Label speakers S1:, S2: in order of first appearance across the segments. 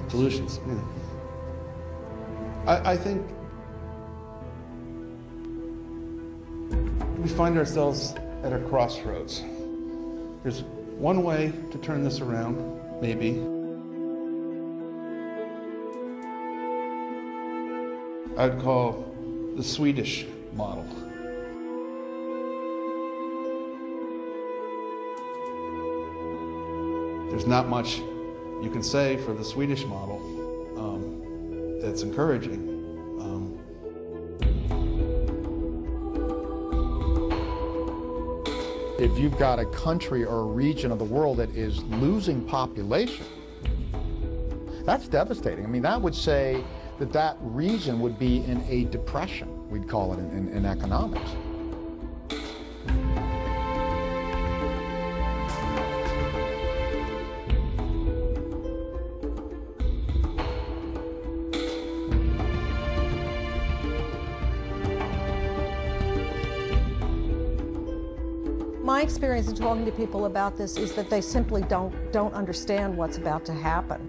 S1: Solutions. Yeah. I think we find ourselves at a crossroads. There's one way to turn this around, maybe. I'd call the Swedish model. There's not much you can say for the Swedish model that's encouraging.
S2: If you've got a country or a region of the world that is losing population, that's devastating. I mean, that would say that that region would be in a depression, we'd call it in economics.
S3: My experience in talking to people about this is that they simply don't understand what's about to happen.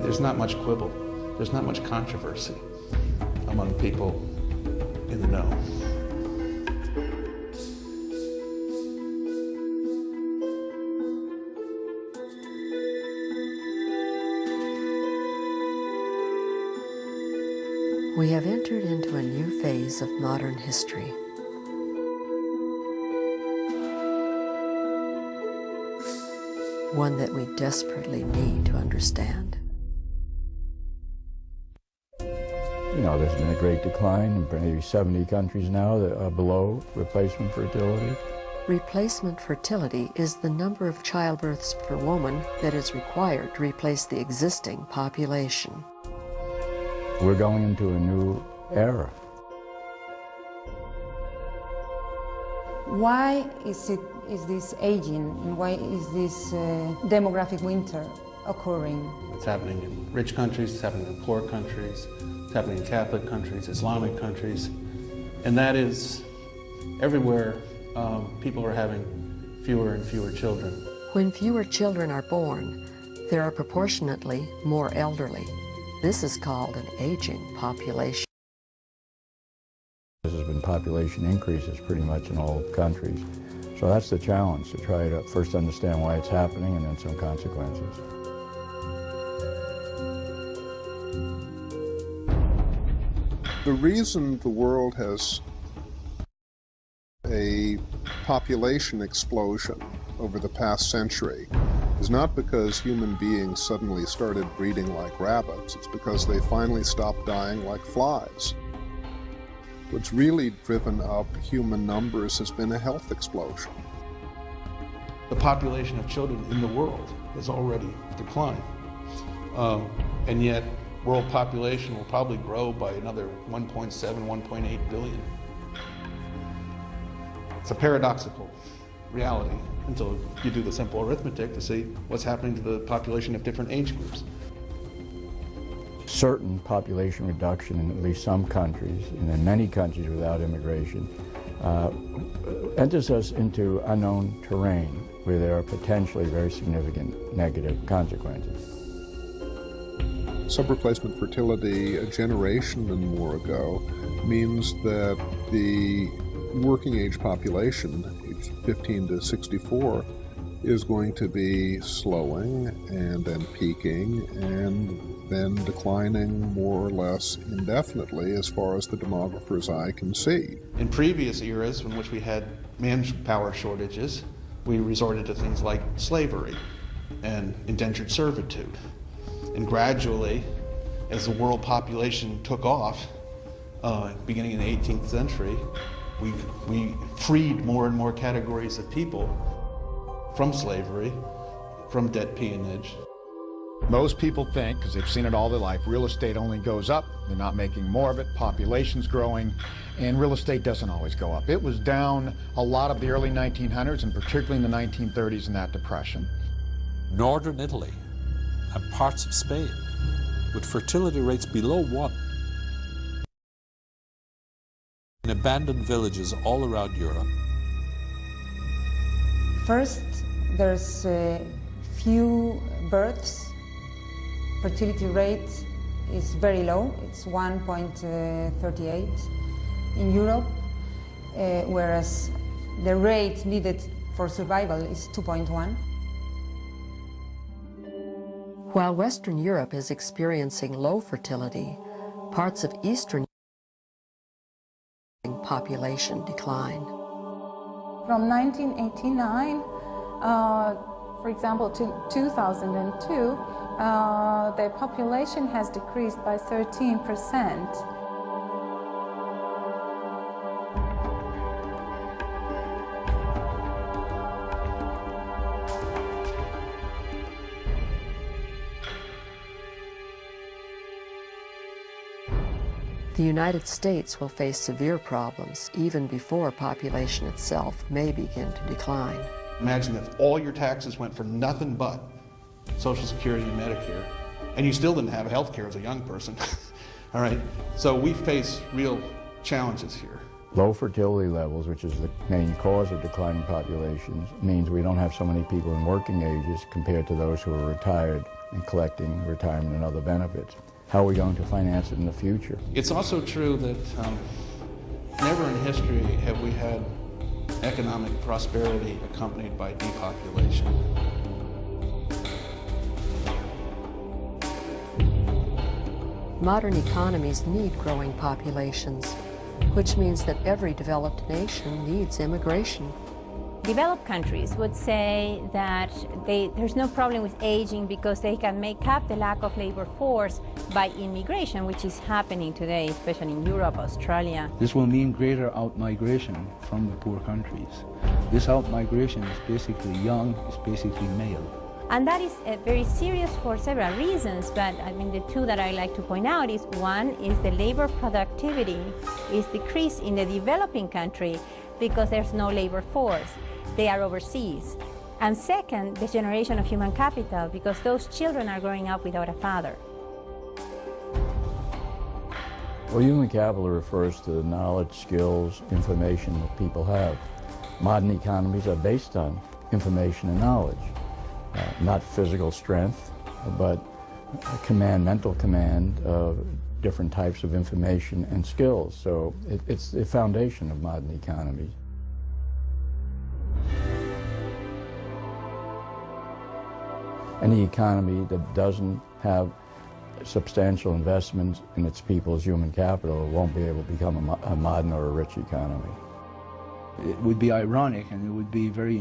S1: There's not much quibble. There's not much controversy among people in the know.
S4: We have entered into a new phase of modern history. One that we desperately need to understand.
S5: You know, there's been a great decline in maybe 70 countries now that are below replacement fertility.
S4: Replacement fertility is the number of childbirths per woman that is required to replace the existing population.
S5: We're going into a new era.
S6: Why is this aging, and why is this demographic winter occurring?
S1: It's happening in rich countries, it's happening in poor countries, it's happening in Catholic countries, Islamic countries, and that is everywhere people are having fewer and fewer children.
S4: When fewer children are born, there are proportionately more elderly. This is called an aging population.
S5: There has been population increases pretty much in all countries. So that's the challenge, to try to first understand why it's happening and then some consequences.
S7: The reason the world has a population explosion over the past century is not because human beings suddenly started breeding like rabbits. It's because they finally stopped dying like flies. What's really driven up human numbers has been a health explosion.
S1: The population of children in the world has already declined. And yet, world population will probably grow by another 1.7, 1.8 billion. It's a paradoxical reality until you do the simple arithmetic to see what's happening to the population of different age groups.
S5: Certain population reduction in at least some countries, and in many countries without immigration, enters us into unknown terrain where there are potentially very significant negative consequences.
S7: Subreplacement fertility a generation and more ago means that the working age population, age 15 to 64, is going to be slowing and then peaking and then declining more or less indefinitely as far as the demographer's eye can see.
S1: In previous eras in which we had manpower shortages, we resorted to things like slavery and indentured servitude. And gradually, as the world population took off, beginning in the 18th century, we freed more and more categories of people from slavery, from debt peonage.
S2: Most people think, because they've seen it all their life, real estate only goes up. They're not making more of it. Population's growing, and real estate doesn't always go up. It was down a lot of the early 1900s, and particularly in the 1930s in that depression.
S8: Northern Italy and parts of Spain, with fertility rates below 1. In a abandoned villages all around Europe.
S6: First, there's few births. Fertility rate is very low. It's 1.38 in Europe, whereas the rate needed for survival is 2.1.
S4: While Western Europe is experiencing low fertility, parts of Eastern population decline.
S9: From 1989, for example, to 2002, the population has decreased by 13%.
S4: The United States will face severe problems even before population itself may begin to decline.
S1: Imagine if all your taxes went for nothing but Social Security and Medicare, and you still didn't have health care as a young person. All right, so we face real challenges here.
S5: Low fertility levels, which is the main cause of declining populations, means we don't have so many people in working ages compared to those who are retired and collecting retirement and other benefits. How are we going to finance it in the future?
S1: It's also true that never in history have we had economic prosperity accompanied by depopulation.
S4: Modern economies need growing populations, which means that every developed nation needs immigration.
S10: Developed countries would say that there's no problem with aging because they can make up the lack of labor force by immigration, which is happening today, especially in Europe, Australia.
S11: This will mean greater out-migration from the poor countries. This out-migration is basically young, it's basically male.
S10: And that is very serious for several reasons, but I mean the two that I like to point out is one is the labor productivity is decreased in the developing country because there's no labor force. They are overseas. And second, the generation of human capital, because those children are growing up without a father.
S5: Well, human capital refers to the knowledge, skills, information that people have. Modern economies are based on information and knowledge. Not physical strength, but mental command of different types of information and skills. So it's the foundation of modern economies. Any economy that doesn't have substantial investments in its people's human capital won't be able to become a modern or a rich economy.
S11: It would be ironic and it would be very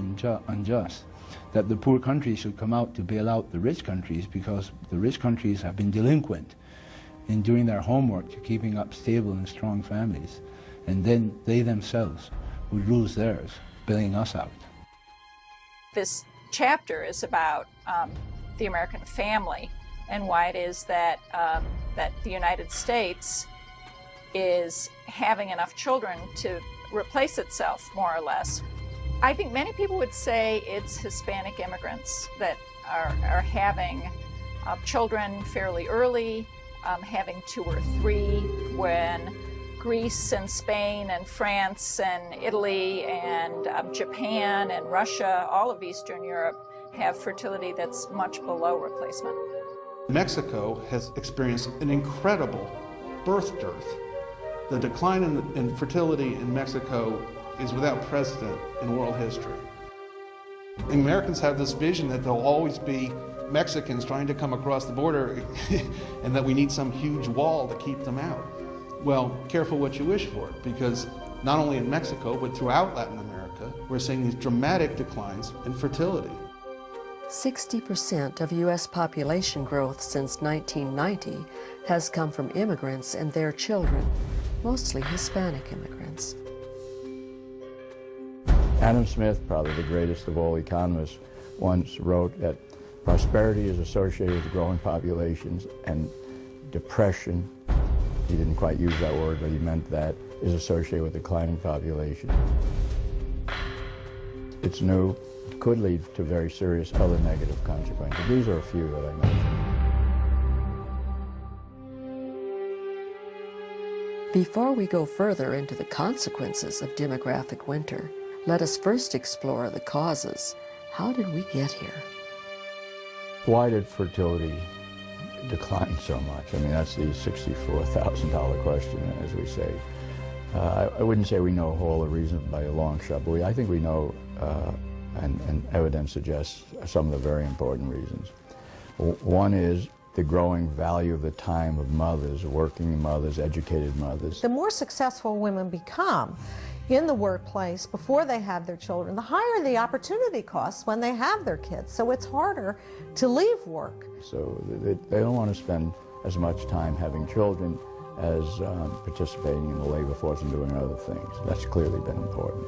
S11: unjust that the poor countries should come out to bail out the rich countries because the rich countries have been delinquent in doing their homework to keeping up stable and strong families, and then they themselves would lose theirs, bailing us out.
S12: This chapter is about the American family and why it is that, that the United States is having enough children to replace itself, more or less. I think many people would say it's Hispanic immigrants that are having children fairly early, having 2 or 3, when Greece and Spain and France and Italy and Japan and Russia, all of Eastern Europe, have fertility that's much below replacement.
S1: Mexico has experienced an incredible birth dearth. The decline in fertility in Mexico is without precedent in world history. Americans have this vision that there'll always be Mexicans trying to come across the border and that we need some huge wall to keep them out. Well, careful what you wish for, because not only in Mexico, but throughout Latin America, we're seeing these dramatic declines in fertility.
S4: 60% of U.S. population growth since 1990 has come from immigrants and their children, mostly Hispanic immigrants.
S5: Adam Smith, probably the greatest of all economists, once wrote that prosperity is associated with growing populations and depression, he didn't quite use that word, but he meant that, is associated with declining population. It's new, could lead to very serious other negative consequences. These are a few that I mentioned.
S4: Before we go further into the consequences of demographic winter, let us first explore the causes. How did we get here?
S5: Why did fertility decline so much? I mean, that's the $64,000 question, as we say. I wouldn't say we know all the reasons by a long shot, but I think we know, and evidence suggests some of the very important reasons. One is the growing value of the time of mothers, working mothers, educated mothers.
S3: The more successful women become in the workplace before they have their children, the higher the opportunity costs when they have their kids. So it's harder to leave work.
S5: So they don't want to spend as much time having children as participating in the labor force and doing other things. That's clearly been important.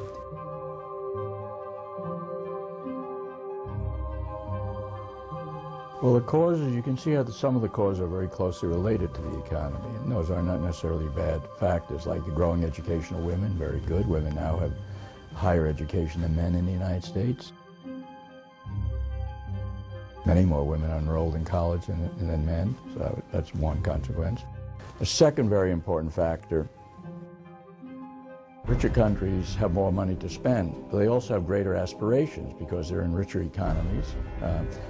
S5: Well, the causes, you can see how some of the causes are very closely related to the economy, and those are not necessarily bad factors, like the growing education of women, very good. Women now have higher education than men in the United States. Many more women are enrolled in college than men, so that's one consequence. A second very important factor, richer countries have more money to spend, but they also have greater aspirations because they're in richer economies.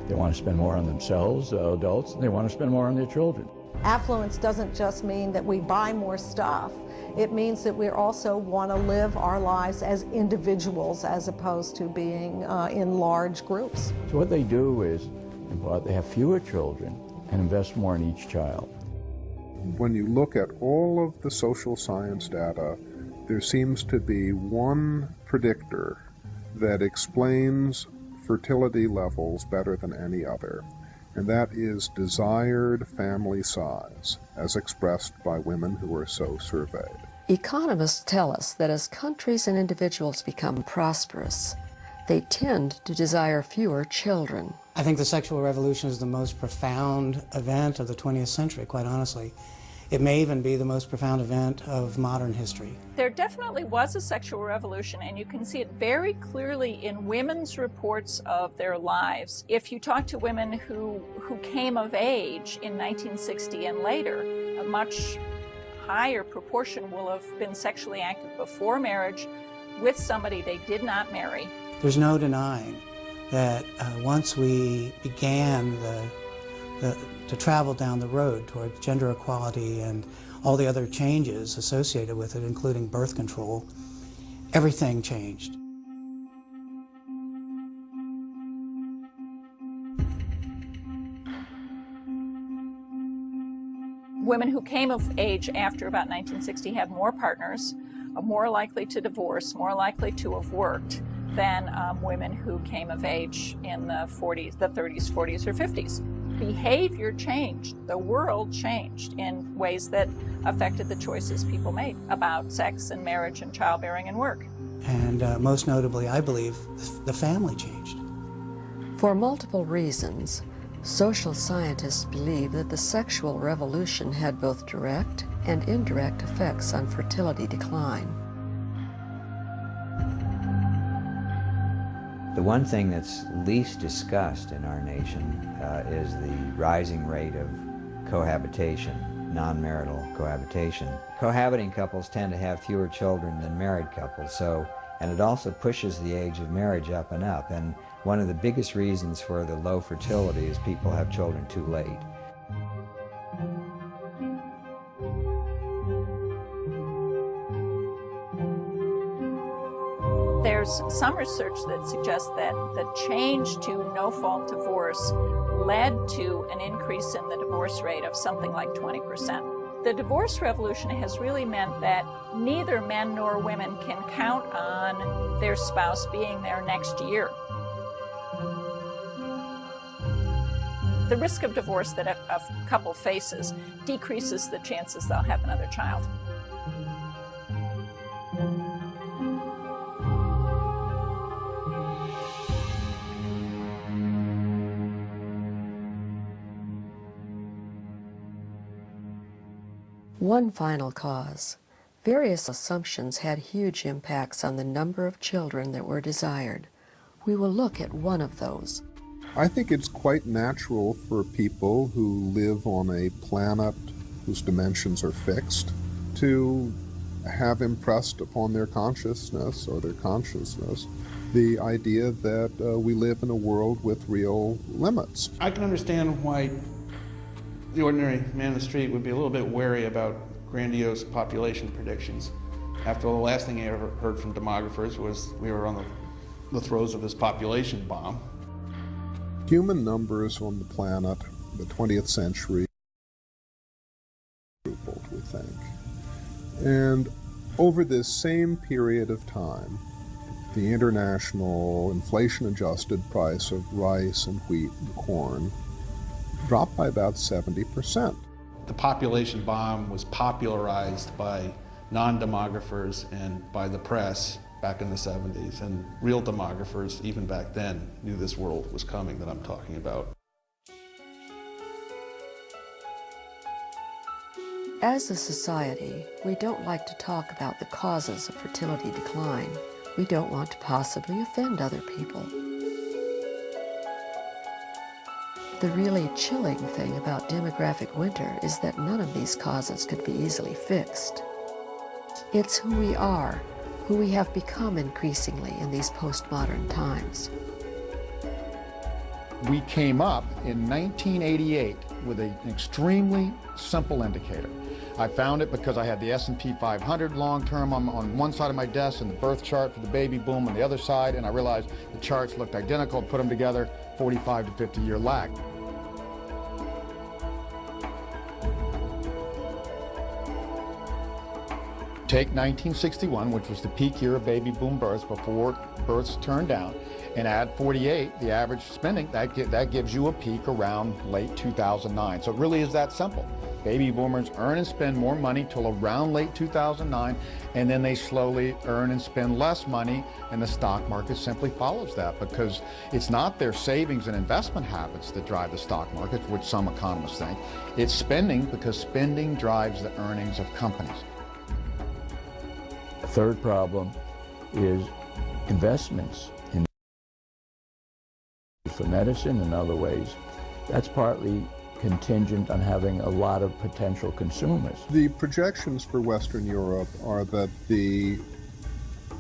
S5: They want to spend more on themselves, adults, and they want to spend more on their children.
S3: Affluence doesn't just mean that we buy more stuff. It means that we also want to live our lives as individuals as opposed to being in large groups.
S5: So what they do is, they have fewer children and invest more in each child.
S7: When you look at all of the social science data, there seems to be one predictor that explains fertility levels better than any other, and that is desired family size, as expressed by women who are so surveyed.
S4: Economists tell us that as countries and individuals become prosperous, they tend to desire fewer children.
S13: I think the sexual revolution is the most profound event of the 20th century, quite honestly. It may even be the most profound event of modern history.
S12: There definitely was a sexual revolution, and you can see it very clearly in women's reports of their lives. If you talk to women who came of age in 1960 and later, a much higher proportion will have been sexually active before marriage with somebody they did not marry.
S13: There's no denying that once we began to travel down the road toward gender equality and all the other changes associated with it, including birth control, everything changed.
S12: Women who came of age after about 1960 had more partners, are more likely to divorce, more likely to have worked than women who came of age in the 40s, the 30s, 40s, or 50s. Behavior changed. The world changed in ways that affected the choices people made about sex and marriage and childbearing and work.
S13: And most notably, I believe, the family changed.
S4: For multiple reasons, social scientists believe that the sexual revolution had both direct and indirect effects on fertility decline.
S14: The one thing that's least discussed in our nation is the rising rate of cohabitation, non-marital cohabitation. Cohabiting couples tend to have fewer children than married couples, and it also pushes the age of marriage up and up. And one of the biggest reasons for the low fertility is people have children too late.
S12: There's some research that suggests that the change to no-fault divorce led to an increase in the divorce rate of something like 20%. The divorce revolution has really meant that neither men nor women can count on their spouse being there next year. The risk of divorce that a couple faces decreases the chances they'll have another child.
S4: One final cause. Various assumptions had huge impacts on the number of children that were desired. We will look at one of those.
S7: I think it's quite natural for people who live on a planet whose dimensions are fixed to have impressed upon their consciousness the idea that we live in a world with real limits.
S1: I can understand why the ordinary man in the street would be a little bit wary about grandiose population predictions. After all, the last thing I ever heard from demographers was we were on the throes of this population bomb.
S7: Human numbers on the planet, the 20th century, quadrupled, we think. And over this same period of time, the international inflation-adjusted price of rice and wheat and corn dropped by about 70%.
S1: The population bomb was popularized by non-demographers and by the press back in the 70s, and real demographers, even back then, knew this world was coming that I'm talking about.
S4: As a society, we don't like to talk about the causes of fertility decline. We don't want to possibly offend other people. The really chilling thing about demographic winter is that none of these causes could be easily fixed. It's who we are, who we have become increasingly in these postmodern times.
S2: We came up in 1988 with an extremely simple indicator. I found it because I had the S&P 500 long-term on one side of my desk and the birth chart for the baby boom on the other side, and I realized the charts looked identical, put them together, 45 to 50-year lag. Take 1961, which was the peak year of baby boom births before births turned down, and add 48, the average spending, that gives you a peak around late 2009. So it really is that simple. Baby boomers earn and spend more money till around late 2009, and then they slowly earn and spend less money, and the stock market simply follows that, because it's not their savings and investment habits that drive the stock market, which some economists think. It's spending, because spending drives the earnings of companies.
S5: A third problem is investments for medicine and other ways. That's partly contingent on having a lot of potential consumers.
S7: The projections for Western Europe are that the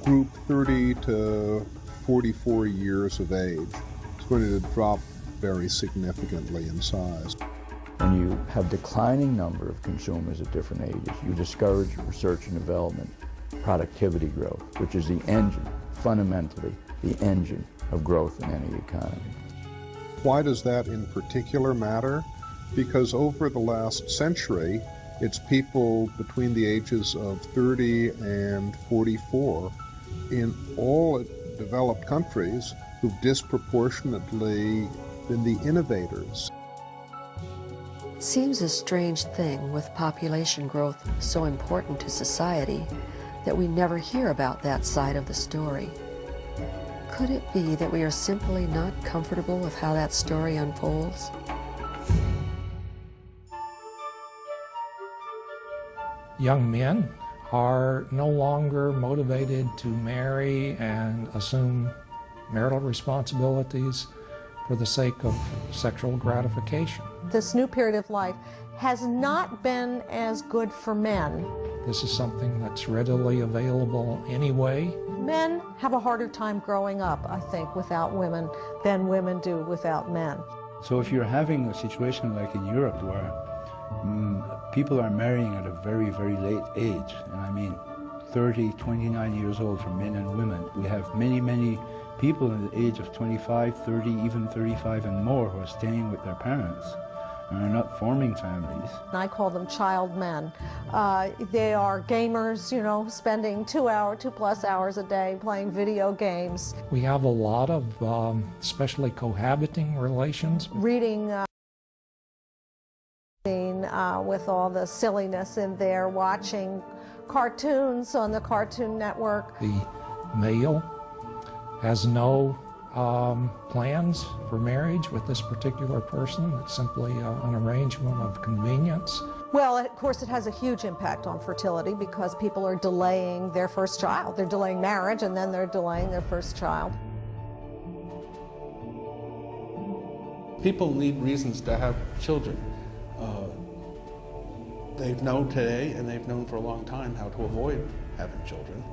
S7: group 30 to 44 years of age is going to drop very significantly in size.
S5: When you have declining number of consumers at different ages, you discourage research and development, productivity growth, which is the engine, fundamentally the engine of growth in any economy.
S7: Why does that in particular matter? Because over the last century, it's people between the ages of 30 and 44 in all developed countries who've disproportionately been the innovators.
S4: It seems a strange thing, with population growth so important to society, that we never hear about that side of the story. Could it be that we are simply not comfortable with how that story unfolds?
S15: Young men are no longer motivated to marry and assume marital responsibilities for the sake of sexual gratification.
S3: This new period of life has not been as good for men.
S15: This is something that's readily available anyway.
S3: Men have a harder time growing up, I think, without women than women do without men.
S11: So if you're having a situation like in Europe where people are marrying at a very, very late age, and I mean 30, 29 years old for men and women, we have many, many people in the age of 25, 30, even 35 and more who are staying with their parents and are not forming families.
S3: I call them child men. They are gamers, you know, spending 2+ hours a day playing video games.
S15: We have a lot of especially cohabiting relations.
S3: Reading with all the silliness in there, watching cartoons on the Cartoon Network.
S15: The male has no plans for marriage with this particular person. It's simply an arrangement of convenience.
S3: Well, of course, it has a huge impact on fertility because people are delaying their first child. They're delaying marriage, and then they're delaying their first child.
S1: People need reasons to have children. They know today, and they've known for a long time, how to avoid having children.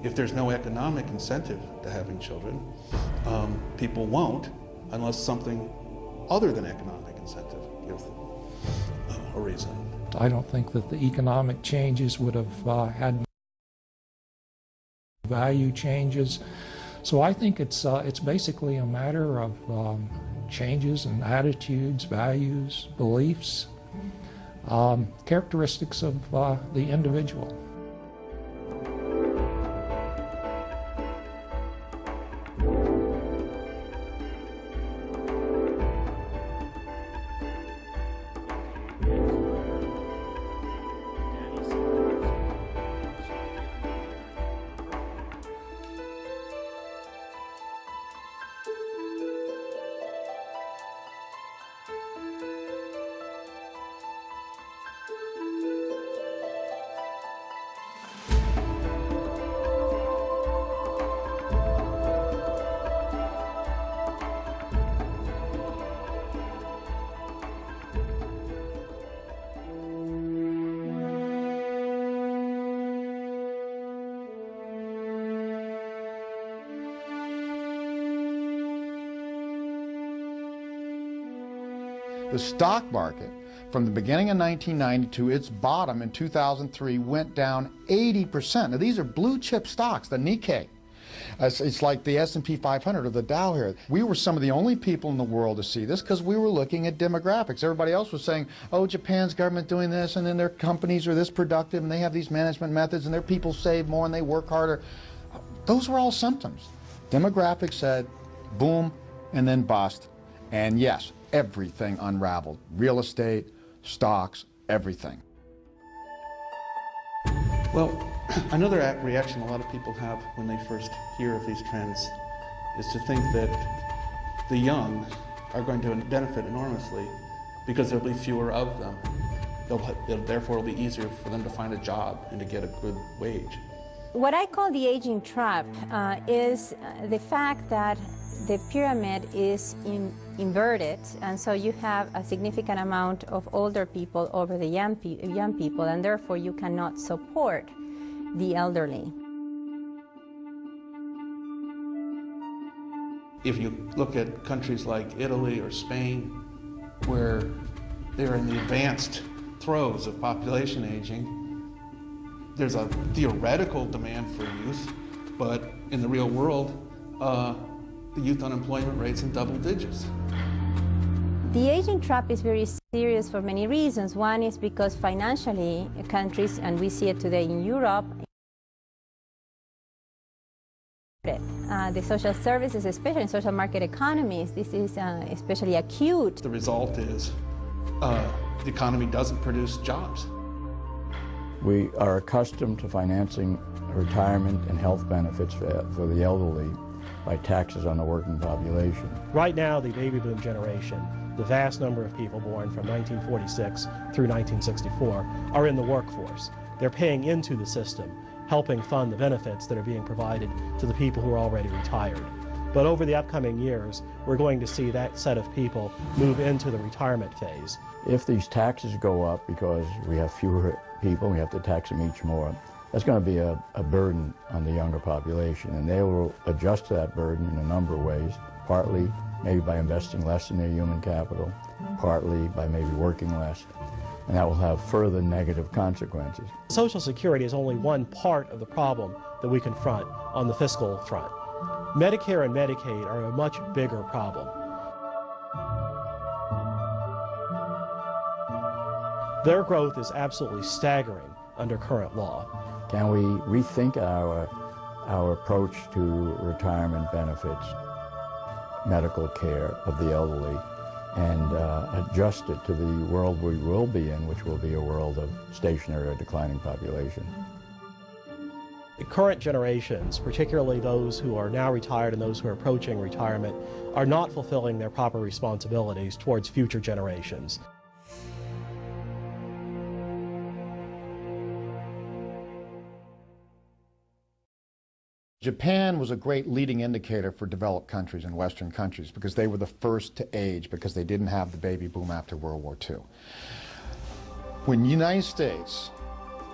S1: If there's no economic incentive to having children, people won't unless something other than economic incentive gives them a reason.
S15: I don't think that the economic changes would have had value changes. So I think it's basically a matter of changes in attitudes, values, beliefs, characteristics of the individual.
S2: The stock market, from the beginning of 1990 to its bottom in 2003, went down 80%. Now, these are blue chip stocks, the Nikkei. It's like the S&P 500 or the Dow here. We were some of the only people in the world to see this because we were looking at demographics. Everybody else was saying, oh, Japan's government doing this, and then their companies are this productive, and they have these management methods, and their people save more, and they work harder. Those were all symptoms. Demographics said, boom, and then bust. And yes, everything unraveled. Real estate, stocks, everything.
S1: Well, another reaction a lot of people have when they first hear of these trends is to think that the young are going to benefit enormously because there'll be fewer of them. Therefore, it'll be easier for them to find a job and to get a good wage.
S10: What I call the aging trap is the fact that the pyramid is inverted, and so you have a significant amount of older people over the young people, and therefore you cannot support the elderly.
S1: If you look at countries like Italy or Spain, where they're in the advanced throes of population aging, there's a theoretical demand for youth, but in the real world, the youth unemployment rate's in double digits.
S10: The aging trap is very serious for many reasons. One is because financially countries, and we see it today in Europe, the social services, especially in social market economies, this is especially acute.
S1: The result is the economy doesn't produce jobs.
S5: We are accustomed to financing retirement and health benefits for the elderly by taxes on the working population.
S16: Right now, the baby boom generation, the vast number of people born from 1946 through 1964, are in the workforce. They're paying into the system, helping fund the benefits that are being provided to the people who are already retired. But over the upcoming years, we're going to see that set of people move into the retirement phase.
S5: If these taxes go up because we have fewer people, we have to tax them each more, that's going to be a burden on the younger population, and they will adjust to that burden in a number of ways, partly maybe by investing less in their human capital, partly by maybe working less, and that will have further negative consequences.
S16: Social Security is only one part of the problem that we confront on the fiscal front. Medicare and Medicaid are a much bigger problem. Their growth is absolutely staggering under current law.
S5: Can we rethink our approach to retirement benefits, medical care of the elderly, and adjust it to the world we will be in, which will be a world of stationary or declining population?
S16: The current generations, particularly those who are now retired and those who are approaching retirement, are not fulfilling their proper responsibilities towards future generations.
S2: Japan was a great leading indicator for developed countries and Western countries because they were the first to age because they didn't have the baby boom after World War II. When the United States,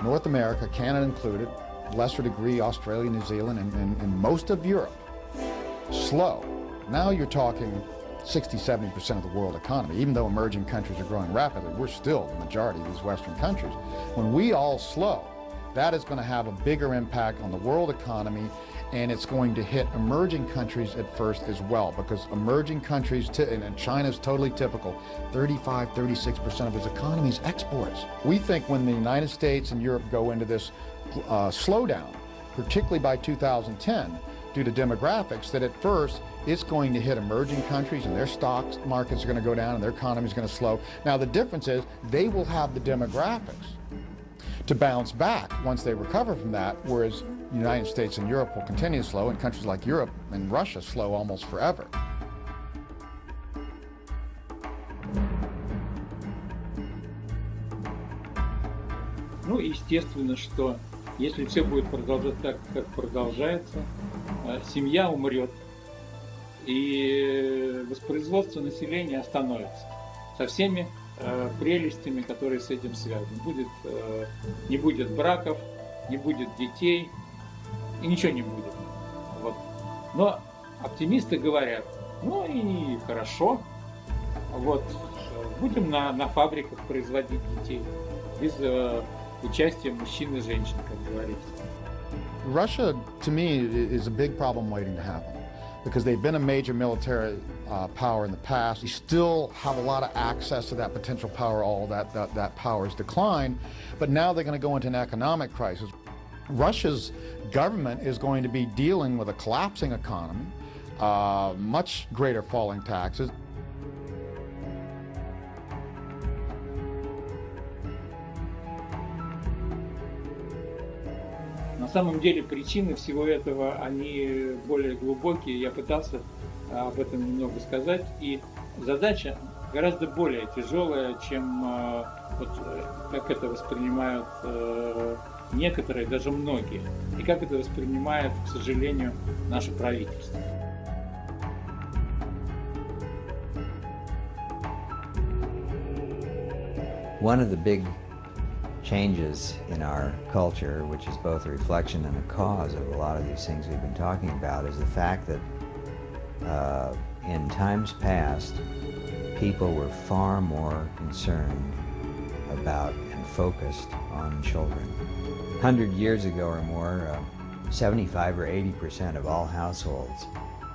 S2: North America, Canada included, lesser degree Australia, New Zealand, and most of Europe, slow. Now you're talking 60–70% of the world economy. Even though emerging countries are growing rapidly, we're still the majority of these Western countries. When we all slow, that is going to have a bigger impact on the world economy, and it's going to hit emerging countries at first as well, because emerging countries, and China's totally typical, 35–36% of its economy is exports. We think when the United States and Europe go into this slowdown, particularly by 2010, due to demographics, that at first it's going to hit emerging countries and their stock markets are going to go down and their economy is going to slow. Now the difference is they will have the demographics to bounce back once they recover from that, whereas the United States and Europe will continue to slow, and countries like Europe and Russia slow almost forever.
S17: Ну, естественно, что если все будет продолжаться так, как продолжается, семья умрет, и воспроизводство населения остановится со всеми прелестями, которые с этим связаны. Не будет браков, не будет детей, и ничего не будет. Вот. Но оптимисты говорят, ну и хорошо, вот, будем на фабриках производить детей, без участия мужчин и женщин, как говорится.
S2: Russia, to me, is a big problem waiting to happen, because they've been a major military power in the past. They still have a lot of access to that potential power. All that power has declined, but now they're going to go into an economic crisis. Russia's government is going to be dealing with a collapsing economy, much greater falling taxes.
S17: На самом деле причины всего этого, они более глубокие. Я пытался об этом немного сказать. И задача гораздо более тяжелая, чем вот, как это воспринимают некоторые, даже многие. И как это воспринимает, к сожалению, наше правительство.
S14: One of the big changes in our culture, which is both a reflection and a cause of a lot of these things we've been talking about, is the fact that in times past, people were far more concerned about and focused on children. 100 years ago or more, 75 or 80% of all households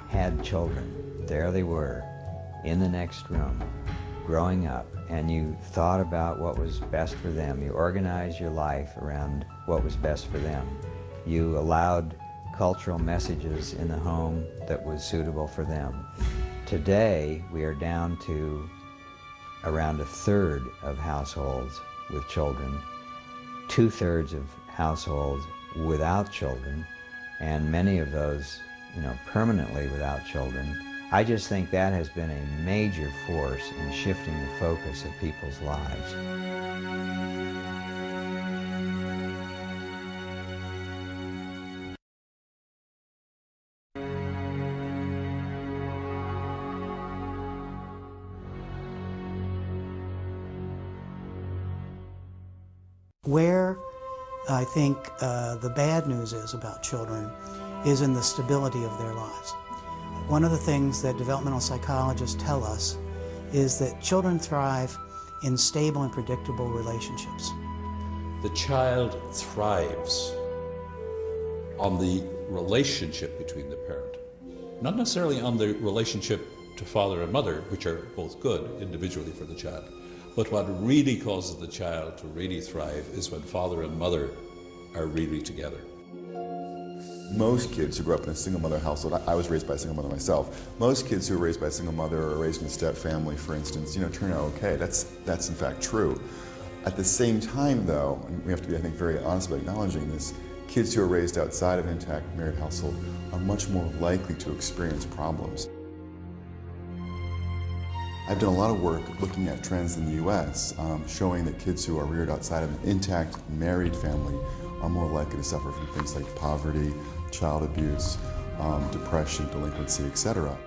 S14: had children. There they were, in the next room, growing up, and you thought about what was best for them. You organized your life around what was best for them. You allowed cultural messages in the home that was suitable for them. Today, we are down to around 1/3 of households with children, 2/3 of households without children, and many of those, permanently without children. I just think that has been a major force in shifting the focus of people's lives.
S13: Where I think the bad news is about children is in the stability of their lives. One of the things that developmental psychologists tell us is that children thrive in stable and predictable relationships.
S8: The child thrives on the relationship between the parent, not necessarily on the relationship to father and mother, which are both good individually for the child. But what really causes the child to really thrive is when father and mother are really together.
S18: Most kids who grew up in a single mother household, I was raised by a single mother myself, most kids who are raised by a single mother or raised in a step family, for instance, turn out okay. That's in fact true. At the same time though, and we have to be, I think, very honest about acknowledging this, kids who are raised outside of an intact married household are much more likely to experience problems. I've done a lot of work looking at trends in the US, showing that kids who are reared outside of an intact married family are more likely to suffer from things like poverty, child abuse, depression, delinquency, etc.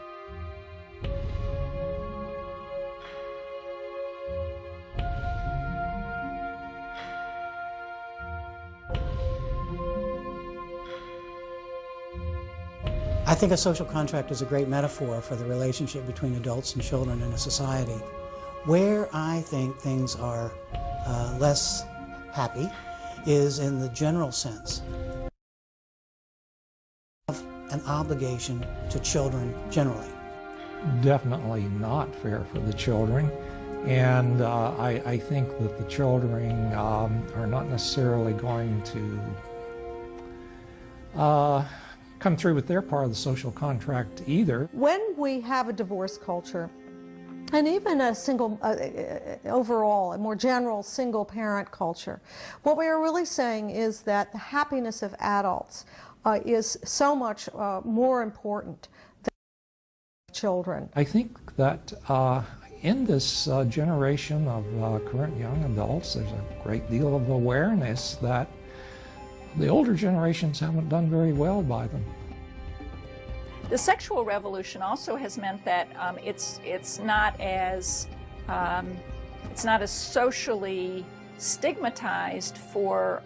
S13: I think a social contract is a great metaphor for the relationship between adults and children in a society. Where I think things are less happy is in the general sense of an obligation to children generally.
S15: Definitely not fair for the children, and I think that the children are not necessarily going to come through with their part of the social contract either.
S3: When we have a divorce culture, and even a single, overall, a more general single-parent culture, what we are really saying is that the happiness of adults is so much more important than children.
S15: I think that in this generation of current young adults, there's a great deal of awareness that the older generations haven't done very well by them.
S12: The sexual revolution also has meant that it's not as socially stigmatized for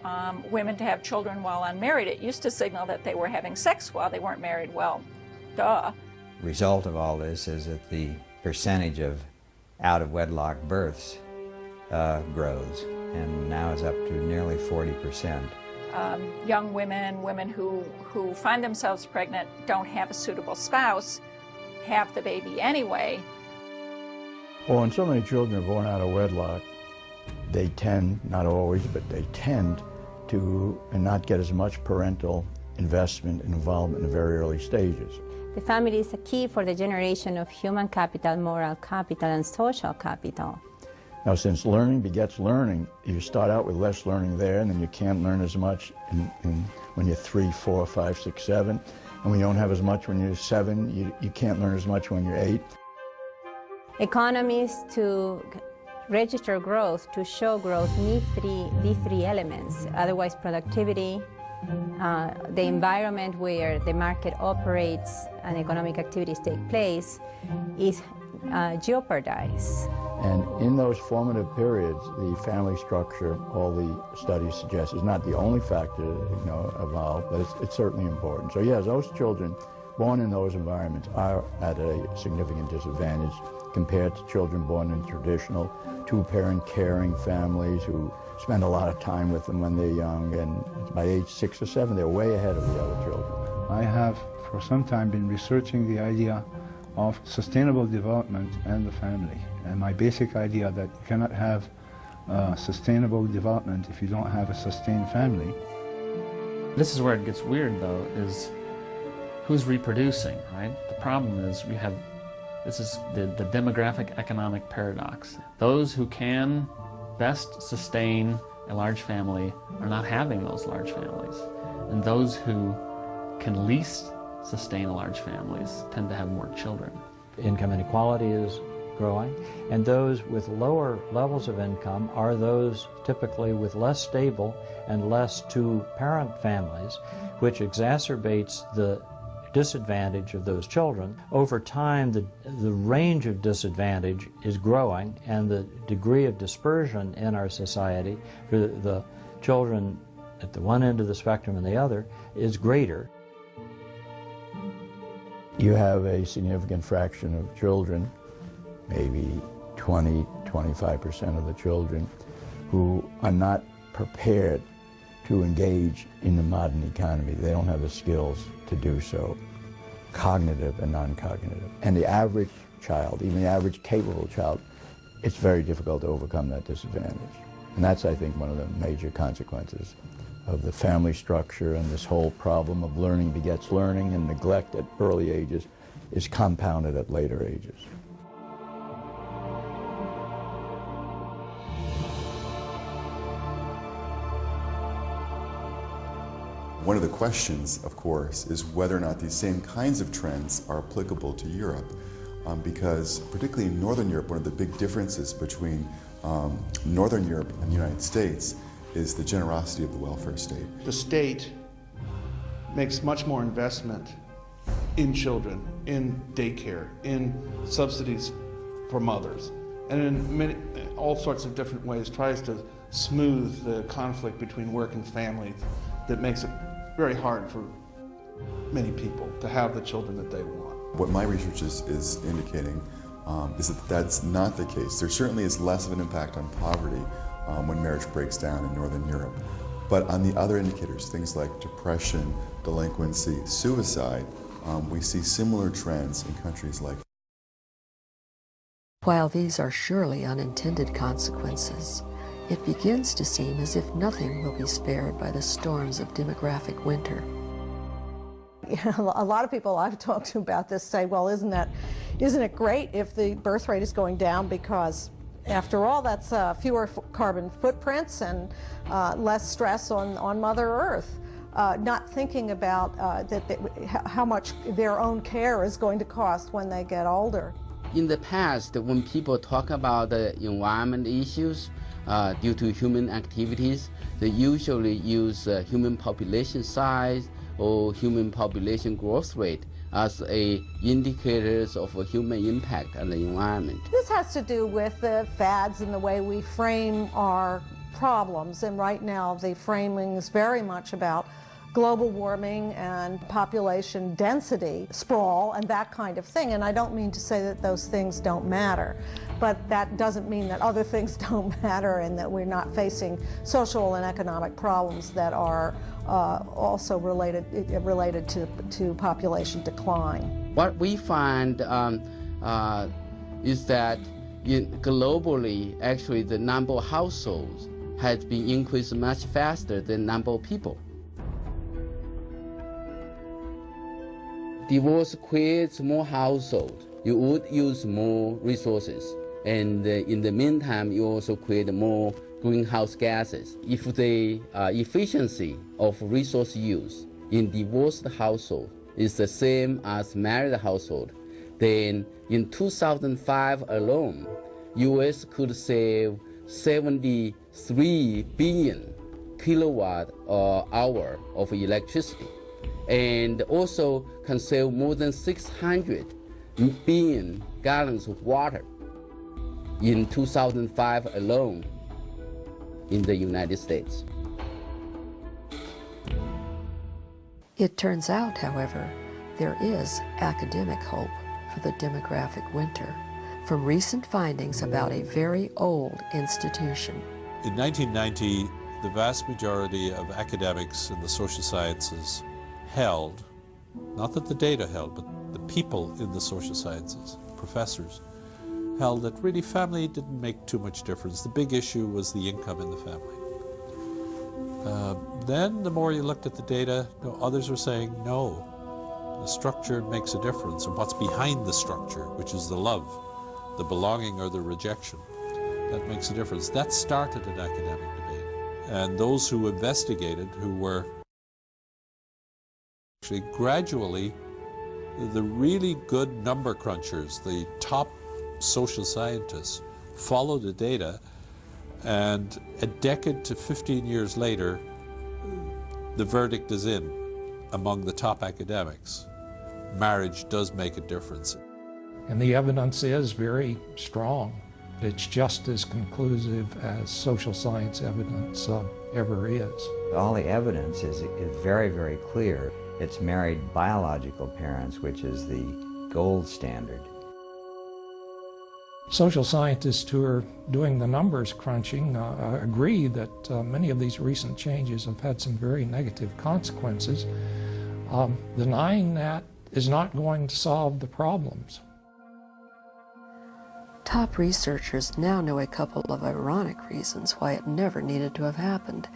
S12: women to have children while unmarried. It used to signal that they were having sex while they weren't married. Well, duh.
S14: The result of all this is that the percentage of out-of-wedlock births grows, and now is up to nearly 40%.
S12: Young women, women who find themselves pregnant, don't have a suitable spouse, have the baby anyway.
S5: Well, when so many children are born out of wedlock, they tend, not always, but they tend to not get as much parental investment and involvement in the very early stages.
S10: The family is a key for the generation of human capital, moral capital, and social capital.
S5: Now, since learning begets learning, you start out with less learning there, and then you can't learn as much when you're 3, 4, 5, 6, 7. And when you don't have as much when you're 7, you can't learn as much when you're 8.
S10: Economists, to register growth, to show growth, need these three elements. Otherwise, productivity, the environment where the market operates and economic activities take place is jeopardized.
S5: And in those formative periods, the family structure, all the studies suggest, is not the only factor to evolve, but it's certainly important. So yes, those children born in those environments are at a significant disadvantage compared to children born in traditional two-parent caring families who spend a lot of time with them when they're young, and by age 6 or 7, they're way ahead of the other children.
S11: I have for some time been researching the idea of sustainable development and the family. And my basic idea that you cannot have sustainable development if you don't have a sustained family.
S19: This is where it gets weird, though, is who's reproducing, right? The problem is this is the demographic economic paradox. Those who can best sustain a large family are not having those large families. And those who can least sustain a large families tend to have more children.
S20: Income inequality is growing, and those with lower levels of income are those typically with less stable and less two-parent families, which exacerbates the disadvantage of those children. Over time, the range of disadvantage is growing, and the degree of dispersion in our society for the children at the one end of the spectrum and the other is greater.
S5: You have a significant fraction of children, maybe 20, 25% of the children, who are not prepared to engage in the modern economy. They don't have the skills to do so, cognitive and non-cognitive. And the average child, even the average capable child, it's very difficult to overcome that disadvantage. And that's, I think, one of the major consequences of the family structure, and this whole problem of learning begets learning, and neglect at early ages is compounded at later ages.
S18: One of the questions, of course, is whether or not these same kinds of trends are applicable to Europe, because particularly in Northern Europe, one of the big differences between Northern Europe and the United States is the generosity of the welfare state.
S1: The state makes much more investment in children, in daycare, in subsidies for mothers, and in all sorts of different ways tries to smooth the conflict between work and family that makes it very hard for many people to have the children that they want.
S18: What my research is indicating is that that's not the case. There certainly is less of an impact on poverty when marriage breaks down in Northern Europe. But on the other indicators, things like depression, delinquency, suicide, we see similar trends in countries like.
S4: While these are surely unintended consequences, it begins to seem as if nothing will be spared by the storms of demographic winter.
S3: A lot of people I've talked to about this say, well, isn't it great if the birth rate is going down, because after all, that's fewer carbon footprints and less stress on Mother Earth. Not thinking about how much their own care is going to cost when they get older.
S21: In the past, when people talk about the environment issues due to human activities, they usually use human population size or human population growth rate as indicators of a human impact on the environment.
S3: This has to do with the fads and the way we frame our problems, and right now the framing is very much about global warming and population density, sprawl, and that kind of thing. And I don't mean to say that those things don't matter, but that doesn't mean that other things don't matter and that we're not facing social and economic problems that are also related to population decline.
S21: What we find is that globally, actually, the number of households has been increased much faster than number of people. Divorce creates more households. You would use more resources. And in the meantime, you also create more greenhouse gases. If the efficiency of resource use in divorced household is the same as married household, then in 2005 alone, U.S. could save 73 billion kilowatt hour of electricity, and also can save more than 600 billion gallons of water in 2005 alone in the United States.
S4: It turns out, however, there is academic hope for the demographic winter from recent findings about a very old institution.
S8: In 1990, the vast majority of academics in the social sciences held, not that the data held, but the people in the social sciences, professors, held that really family didn't make too much difference. The big issue was the income in the family. Then the more you looked at the data, others were saying, no, the structure makes a difference, and what's behind the structure, which is the love, the belonging or the rejection, that makes a difference. That started an academic debate. And those who investigated, who were actually gradually the really good number crunchers, the top social scientists, followed the data, and a decade to 15 years later, the verdict is in among the top academics. Marriage does make a difference.
S15: And the evidence is very strong. It's just as conclusive as social science evidence ever is.
S14: All the evidence is very, very clear. It's married biological parents, which is the gold standard.
S15: Social scientists who are doing the numbers crunching agree that many of these recent changes have had some very negative consequences. Denying that is not going to solve the problems.
S4: Top researchers now know a couple of ironic reasons why it never needed to have happened,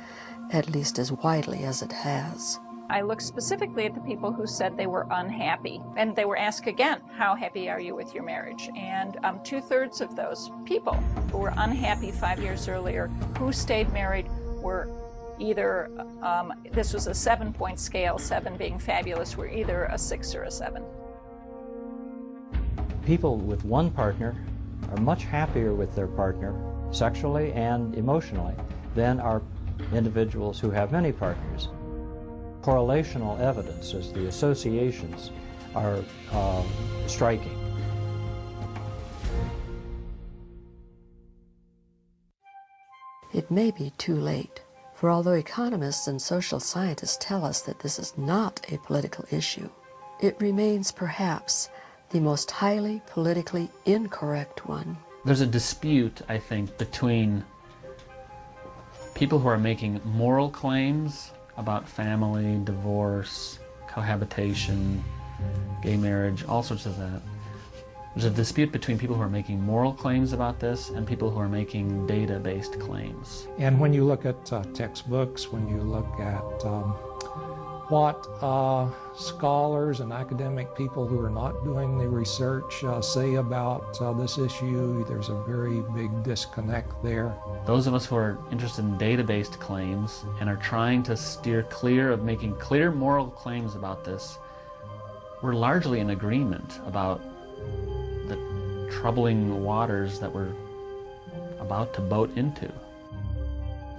S4: at least as widely as it has.
S12: I looked specifically at the people who said they were unhappy, and they were asked again, how happy are you with your marriage? And 2/3 of those people who were unhappy 5 years earlier, who stayed married, were either, this was a 7-point scale, 7 being fabulous, were either a 6 or a 7.
S20: People with one partner are much happier with their partner sexually and emotionally than are individuals who have many partners. Correlational evidence, as the associations, are striking.
S4: It may be too late For although economists and social scientists tell us that this is not a political issue, it remains perhaps the most highly politically incorrect one.
S19: There's a dispute, I think, between people who are making moral claims about family, divorce, cohabitation, gay marriage, all sorts of that. There's a dispute between people who are making moral claims about this and people who are making data-based claims.
S15: And when you look at textbooks, when you look at what scholars and academic people who are not doing the research say about this issue, there's a very big disconnect there.
S19: Those of us who are interested in data-based claims and are trying to steer clear of making clear moral claims about this, we're largely in agreement about the troubling waters that we're about to boat into.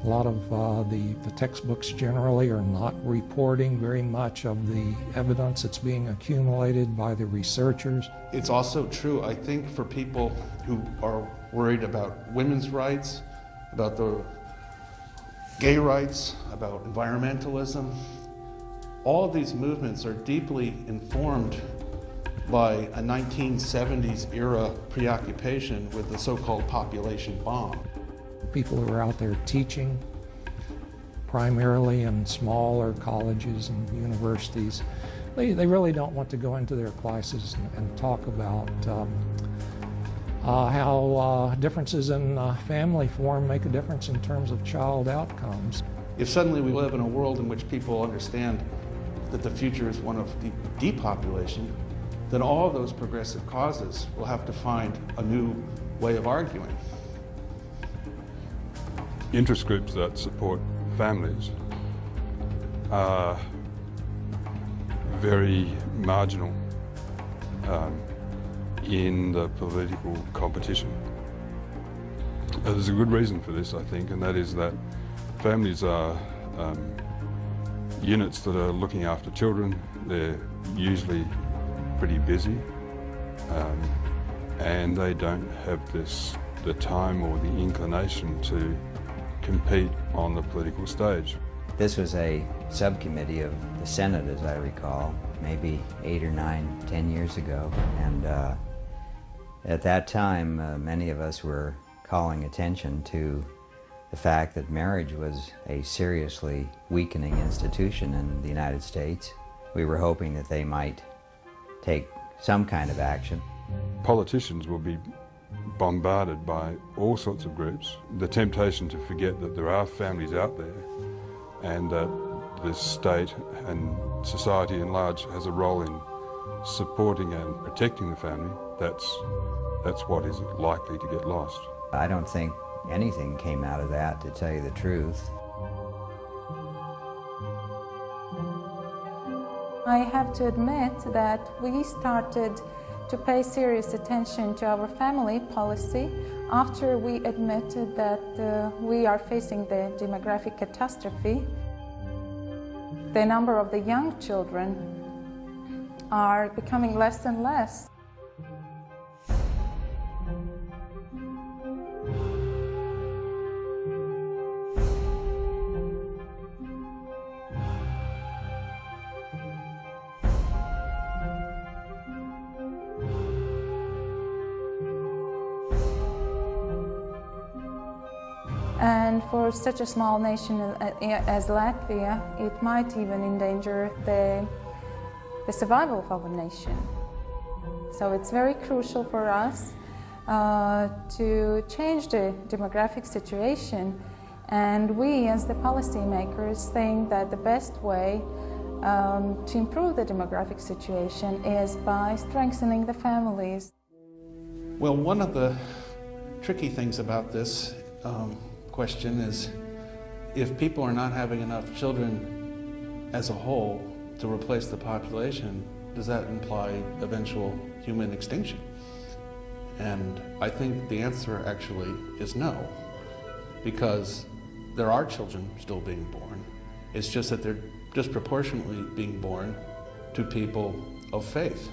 S15: A lot of the textbooks generally are not reporting very much of the evidence that's being accumulated by the researchers.
S1: It's also true, I think, for people who are worried about women's rights, about the gay rights, about environmentalism. All of these movements are deeply informed by a 1970s era preoccupation with the so-called population bomb.
S15: People who are out there teaching, primarily in smaller colleges and universities, they really don't want to go into their classes and talk about how differences in family form make a difference in terms of child outcomes.
S1: If suddenly we live in a world in which people understand that the future is one of depopulation, then all of those progressive causes will have to find a new way of arguing.
S6: Interest groups that support families are very marginal in the political competition. There's a good reason for this, I think, and that is that families are units that are looking after children. They're usually pretty busy, and they don't have the time or the inclination to compete on the political stage.
S14: This was a subcommittee of the Senate, as I recall, maybe 8 or 9, 10 years ago. And at that time, many of us were calling attention to the fact that marriage was a seriously weakening institution in the United States. We were hoping that they might take some kind of action.
S6: Politicians will be bombarded by all sorts of groups. The temptation to forget that there are families out there and that the state and society in large has a role in supporting and protecting the family. That's what is likely to get lost.
S14: I don't think anything came out of that, to tell you the truth.
S9: I have to admit that we started to pay serious attention to our family policy after we admitted that we are facing the demographic catastrophe. The number of the young children are becoming less and less. And for such a small nation as Latvia, it might even endanger the survival of our nation. So it's very crucial for us to change the demographic situation. And we, as the policymakers, think that the best way to improve the demographic situation is by strengthening the families.
S1: Well, one of the tricky things about this question is, if people are not having enough children as a whole to replace the population, does that imply eventual human extinction? And I think the answer actually is no, because there are children still being born. It's just that they're disproportionately being born to people of faith.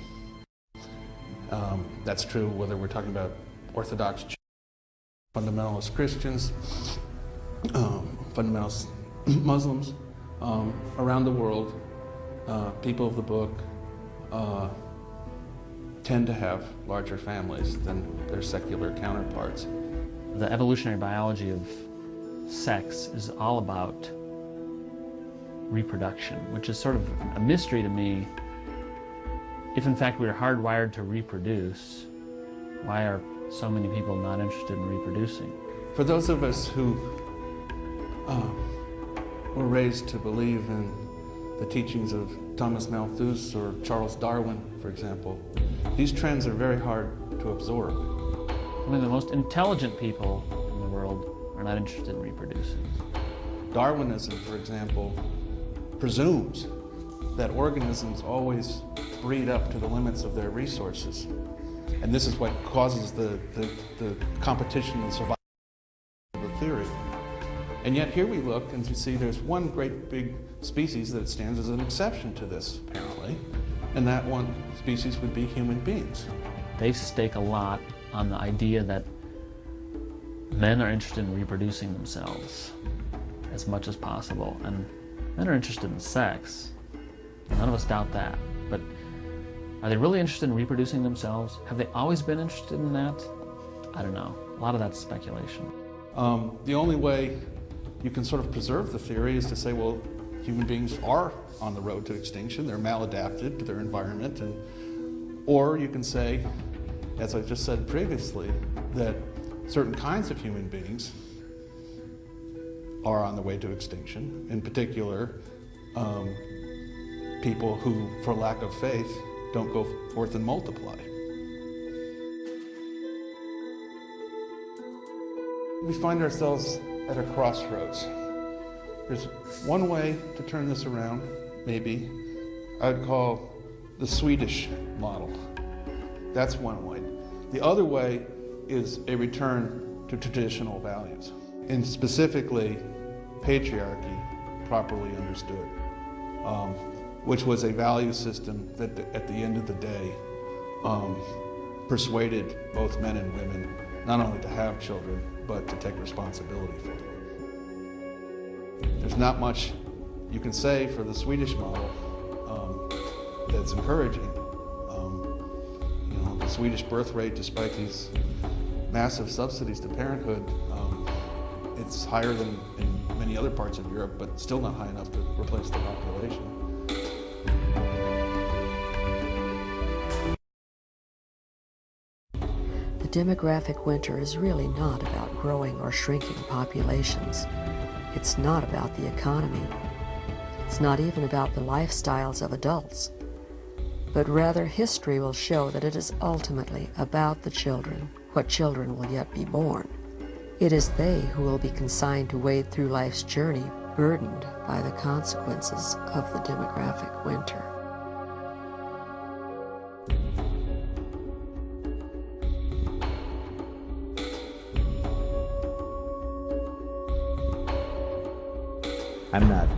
S1: That's true whether we're talking about Orthodox, fundamentalist Christians, fundamentalist Muslims around the world, people of the book, tend to have larger families than their secular counterparts.
S19: The evolutionary biology of sex is all about reproduction, which is sort of a mystery to me. If in fact we are hardwired to reproduce, why are so many people not interested in reproducing?
S1: For those of us who were raised to believe in the teachings of Thomas Malthus or Charles Darwin, for example, these trends are very hard to absorb.
S19: I mean, the most intelligent people in the world are not interested in reproducing.
S1: Darwinism, for example, presumes that organisms always breed up to the limits of their resources. And this is what causes the competition and survival of the theory. And yet here we look and you see there's one great big species that stands as an exception to this, apparently. And that one species would be human beings.
S19: They stake a lot on the idea that men are interested in reproducing themselves as much as possible. And men are interested in sex. None of us doubt that. But are they really interested in reproducing themselves? Have they always been interested in that? I don't know. A lot of that's speculation.
S1: The only way you can sort of preserve the theory is to say, well, human beings are on the road to extinction. They're maladapted to their environment. Or you can say, as I just said previously, that certain kinds of human beings are on the way to extinction. In particular, people who, for lack of faith, don't go forth and multiply. We find ourselves at a crossroads. There's one way to turn this around, maybe, I'd call the Swedish model. That's one way. The other way is a return to traditional values, and specifically patriarchy, properly understood, which was a value system that at the end of the day persuaded both men and women not only to have children, but to take responsibility for them. There's not much you can say for the Swedish model that's encouraging. The Swedish birth rate, despite these massive subsidies to parenthood, it's higher than in many other parts of Europe, but still not high enough to replace the population.
S4: The demographic winter is really not about growing or shrinking populations. It's not about the economy. It's not even about the lifestyles of adults. But rather, history will show that it is ultimately about the children, what children will yet be born. It is they who will be consigned to wade through life's journey, burdened by the consequences of the demographic winter.
S14: I'm not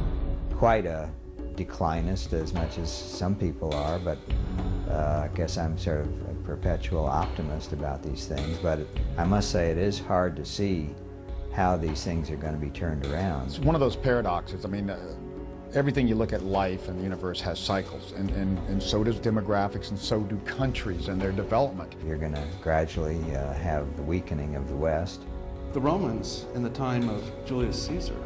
S14: quite a declinist as much as some people are, but I guess I'm sort of a perpetual optimist about these things. But I must say it is hard to see how these things are going to be turned around.
S2: It's one of those paradoxes. I mean, everything you look at life and the universe has cycles, and so does demographics, and so do countries and their development.
S14: You're going to gradually have the weakening of the West.
S1: The Romans, in the time of Julius Caesar,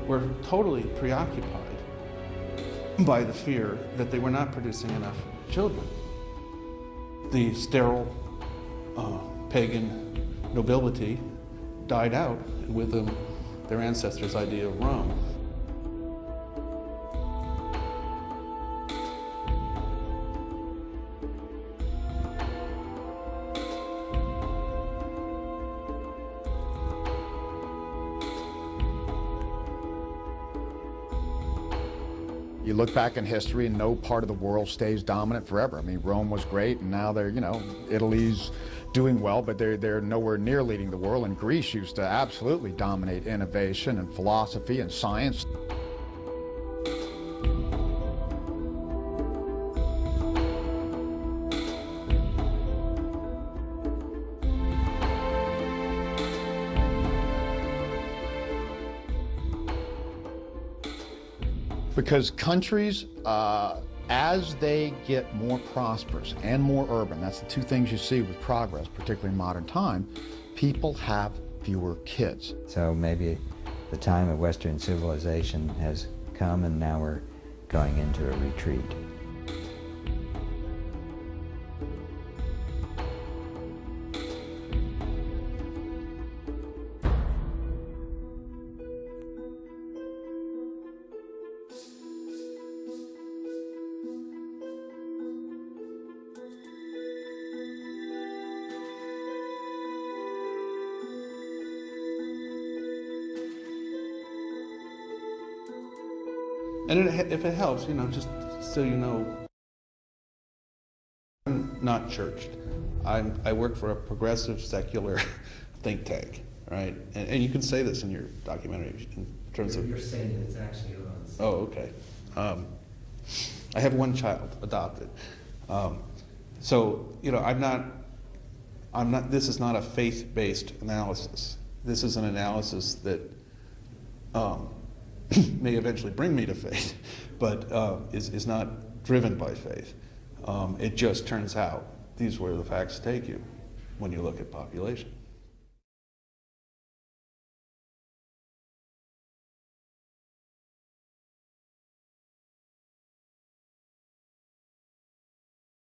S1: were totally preoccupied by the fear that they were not producing enough children. The sterile, pagan nobility died out, and with them their ancestors' idea of Rome.
S2: You look back in history and no part of the world stays dominant forever. I mean, Rome was great, and now they're, Italy's doing well, but they're nowhere near leading the world. And Greece used to absolutely dominate innovation and philosophy and science. Because countries, as they get more prosperous and more urban, that's the two things you see with progress, particularly in modern time, people have fewer kids.
S14: So maybe the time of Western civilization has come and now we're going into a retreat.
S1: And if it helps, you know, just so you know, I'm not churched. I work for a progressive secular think tank, right? And you can say this in your documentary in terms of...
S7: You're saying that it's actually your own.
S1: Oh, okay. I have one child adopted. So, you know, I'm not, this is not a faith-based analysis. This is an analysis that may eventually bring me to faith, but is not driven by faith. It just turns out these are where the facts take you when you look at population.